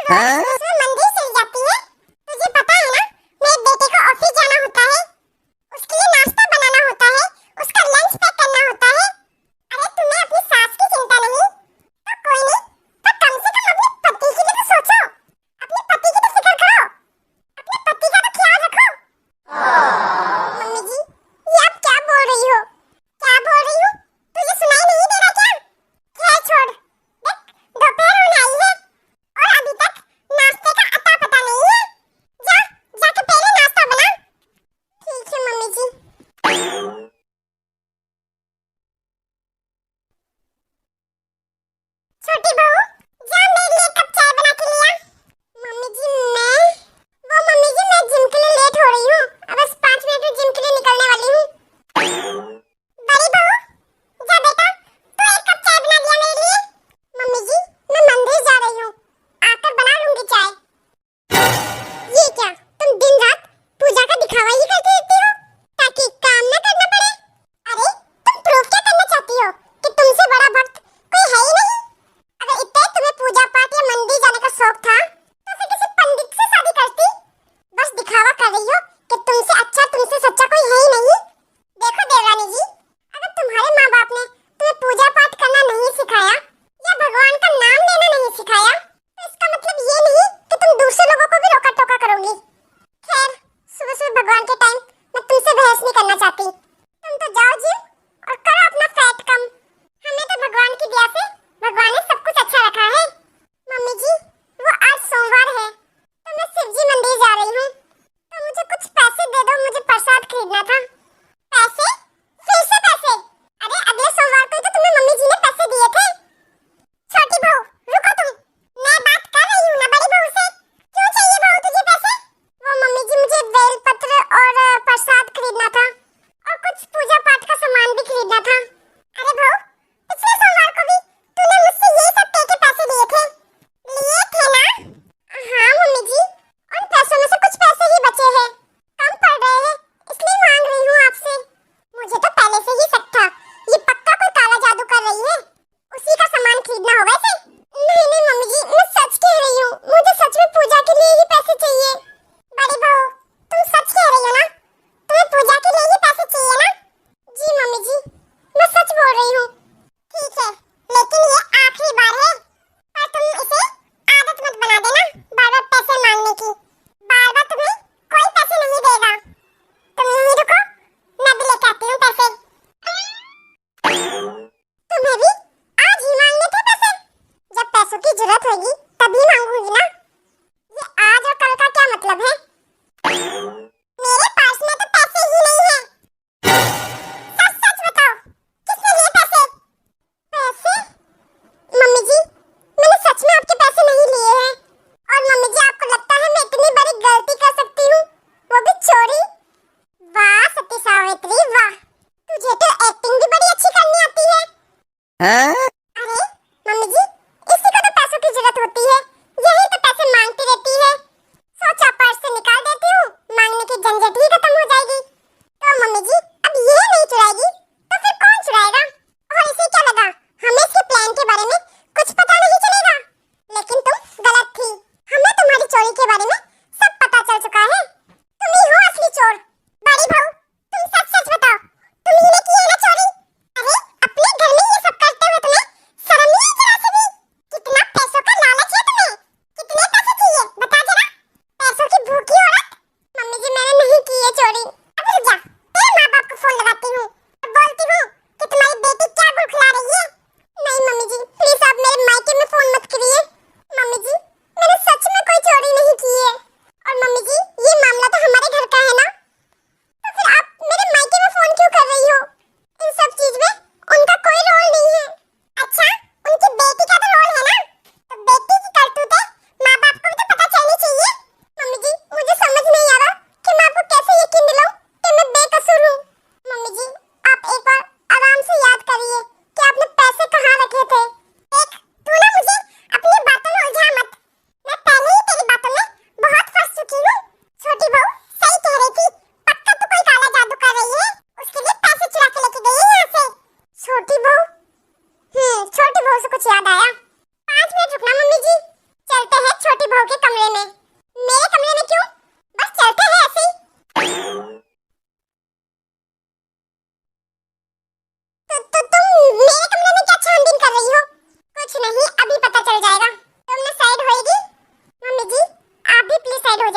उसमें मंदिर चली जाती है। तुझे पता है ना, मेरे बेटे को ऑफिस जाना होता है, उसके लिए नाश्ता बनाना होता है, उसका लंच पैक करना होता है। अरे तुम्हें अपनी सास की चिंता नहीं तो कोई नहीं, पर कम से कम अपने पति की भी तो सोचो, अपने पति की तो फिक्र करो, अपने पति का तो ख्याल रखो। मम्मी जी, ये आप क्या बोल रही हो? क्या बोल रही हो? तुझे सुनाई नहीं दे रहा क्या? खैर छोड़, देख दोपहर होने आई है और अभी तक नाश्ते का अता पता नहीं है। जा, जाके पहले नाश्ता बना। ठीक है मम्मी जी। छोटी बहू, जा मेरे लिए कप चाय बना के ले आ। मम्मी जी मम्मी जी मैं जिम के लिए लेट हो रही हूँ, अब बस 5 मिनट में जिम के लिए निकलने वाली हूँ। बड़ी बहू, जा बेटा, तू एक कप चाय बना दिया मेरे लिए। मम्मी जी मैं मंदिर जा रही हूँ, आकर बना लूंगी चाय। ये क्या, तुम दिन रात पूजा का दिखावा ही करती रहती हो ताकि काम न करना पड़े? अरे तुम प्रूफ क्या करना चाहती हो कि तुमसे बड़ा भक्त कोई है ही नहीं? अगर इतना ही तुम्हें पूजा पाठ या मंदिर जाने का शौक था तो फिर किसी पंडित से शादी करती। बस दिखावा कर रही हो कि तुमसे अच्छा, तुमसे सच्चा कोई है ही नहीं। देखो देवरानी जी, अगर तुम्हारे माँ बाप ने तुम्हें पूजा पाठ करना नहीं सिखाया या भगवान का नाम लेना नहीं सिखाया तो इसका मतलब ये नहीं कि तुम दूसरे लोगों को भी रोका टोका करोगी। खैर, सुबह सुबह भगवान के टाइम मैं तुमसे बहस नहीं करना चाहती। तुम तो जाओ जिम और करो अपना फैट कम। हमें तो भगवान की दया से भगवान ने सब कुछ अच्छा रखा है। मम्मी जी, वो आज सोमवार है तो मैं शिव जी मंदिर जा रही हूँ, तो मुझे कुछ पैसे दे दो, मुझे प्रसाद खरीदना था। पैसे? फिर से पैसे? अरे अगले सोमवार को ही तो तुम्हें मम्मी जी ने पैसे दिए थे। छोटी बहू रुको तुम, मैं बात कर रही हूँ ना बड़ी बहू से। क्यों चाहिए बहू तुझे पैसे? वो मम्मी जी मुझे बेल पत्र और प्रसाद खरीदना था और कुछ पूजा पाठ का सामान भी खरीदना था। अरे बहू, पिछले सोमवार को भी तूने मुझसे यही सब पे के पैसे लिए थे ना? हाँ मम्मी जी, उन पैसों में से कुछ पैसे ही बचे हैं, कम पड़ रहे हैं, इसलिए मांग रही हूँ आपसे। मुझे तो पहले से ही शक था, ये पक्का कोई काला जादू कर रही है, उसी का सामान खरीदना होगा इसे। नहीं मम्मी जी, मैं सच कह रही हूँ, मुझे सच में पूजा के लिए ही पैसे चाहिए। बड़ी बहू, तुम सच कह रही हो ना? तुम्हें पूजा के लिए ही पैसे चाहिए ना? जी मम्मी जी, मैं सच बोल रही हूँ। ठीक है, लेकिन ये आखिरी बार है, पर तुम इसे आदत मत बना देना बार बार पैसे मांगने की। बार बार तुम्हें कोई पैसे नहीं देगा। तुम यहीं रुको, मैं भी लेके आती हूँ पैसे। तुम्हें भी आज ही मांगने थे पैसे? जब पैसों की जरूरत होगी तभी मांगूंगी ना। ये आज और कल का क्या मतलब है? मेरे पास में तो पैसे ही नहीं है। सच सच बताओ, किसने लिए पैसे? पैसे? मम्मी जी, मैंने सच में आपके पैसे नहीं लिए हैं। और मम्मी जी, आपको लगता है मैं इतनी बड़ी गलती कर सकती हूँ, वो भी चोरी? वाह सती सावित्री वाह, तुझे तो एक्टिंग भी बड़ी अच्छी करनी आती है। अरे मम्मी जी, इसी को तो पैसों की जरूरत होती है, यही तो पैसे मांगती रहती है। सोचा पर्स से निकाल देती हूँ, मांगने की झंझट ही खत्म हो जाएगी। तो मम्मी जी, अब ये नहीं चुराएगी तो फिर कौन चुराएगा? और इसे क्या लगा हमें इसके प्लान के बारे में कुछ पता नहीं चलेगा? लेकिन तुम गलत थी, हमें तुम्हारी चोरी के बारे में सब पता चल चुका है। तुम ही हो असली चोर। बड़ी बहू, तुम सच सच बताओ, तुम ही ने की है ना चोरी? अरे अपने घर में ये सब करते हुए तुम्हें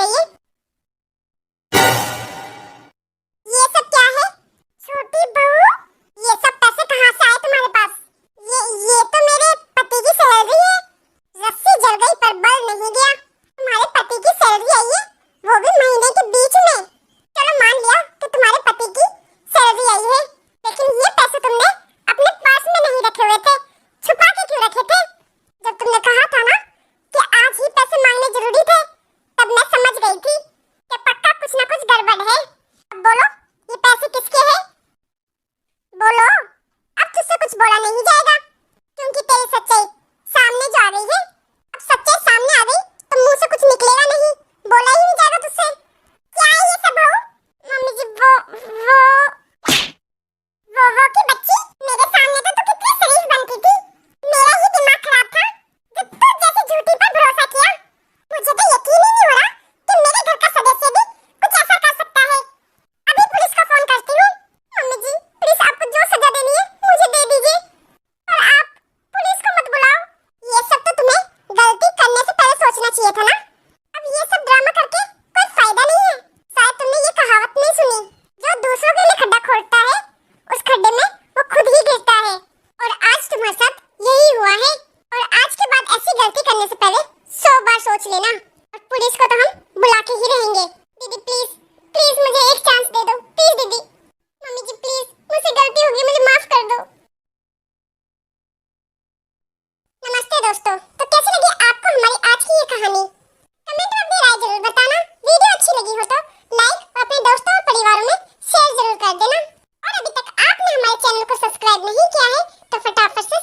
जाइए। ये सब क्या है छोटी बहू? ये सब पैसे कहाँ से आए तुम्हारे पास? ये तो मेरे पति की सैलरी है। रस्सी जल गई पर बल नहीं गया। तुम्हारे पति की सैलरी आई है, वो भी महीने के बीच में। चलो मान लिया कि तुम्हारे पति की सैलरी आई है, लेकिन ये पैसे तुमने अपने पर्स में नहीं रखे हुए थे, छुपा के क्यों रखे थे? जब तुमने कहा था ना कि आज ही पैसे मांगने जरूरी थे, तब मैं समझ गई थी कि पक्का कुछ ना कुछ गड़बड़ है। अब बोलो, ये पैसे किसके हैं? बोलो, अब तुझसे कुछ बोला नहीं जाएगा, क्योंकि तेरी सच्चाई सामने जो आ रही है। अब सच्चाई सामने आ गई तो मुंह से कुछ निकलेगा नहीं, बोला ही नहीं जाएगा तुझसे। क्या है ये सब बहू? मम्मी जी वो की बच्ची, मेरे सामने तो तू कितनी शरीफ बनती थी। मेरा ही दिमाग खराब था जब तू जैसे झूठी पर भरोसा किया। मुझे तो यकीन ही नहीं हो रहा कि मेरे घर का सदस्य भी कुछ ऐसा कर सकता है। अभी पुलिस को फोन करती हूँ। मम्मी जी प्लीज, आपको जो सजा देनी है मुझे दे दीजिए, पर आप पुलिस को मत बुलाओ। ये सब तो तुम्हें गलती करने से पहले सोचना चाहिए था ना। अब ये सब ड्रामा करके कोई फायदा नहीं है। शायद तुमने ये कहावत नहीं सुनी, जो दूसरों के लिए खड्डा खोदता है उस खड्डे में वो खुद ही गिरता है। और आज तुम्हारे साथ यही हुआ है। और आज के बाद ऐसी गलती करने से पहले 100 बार सोच लेना। और पुलिस को तो हम बुला के ही रहेंगे। दीदी प्लीज प्लीज मुझे एक चांस दे दो, प्लीज दीदी। मम्मी जी प्लीज, मुझसे गलती होगी, मुझे माफ कर दो। नमस्ते दोस्तों, तो कैसी लगी आपको हमारी आज की ये कहानी? कमेंट में अपनी राय जरूर बताना। वीडियो अच्छी लगी हो तो लाइक और अपने दोस्तों और परिवारों में शेयर जरूर कर देना। और अभी तक आपने हमारे चैनल को सब्सक्राइब नहीं किया है तो फटाफट से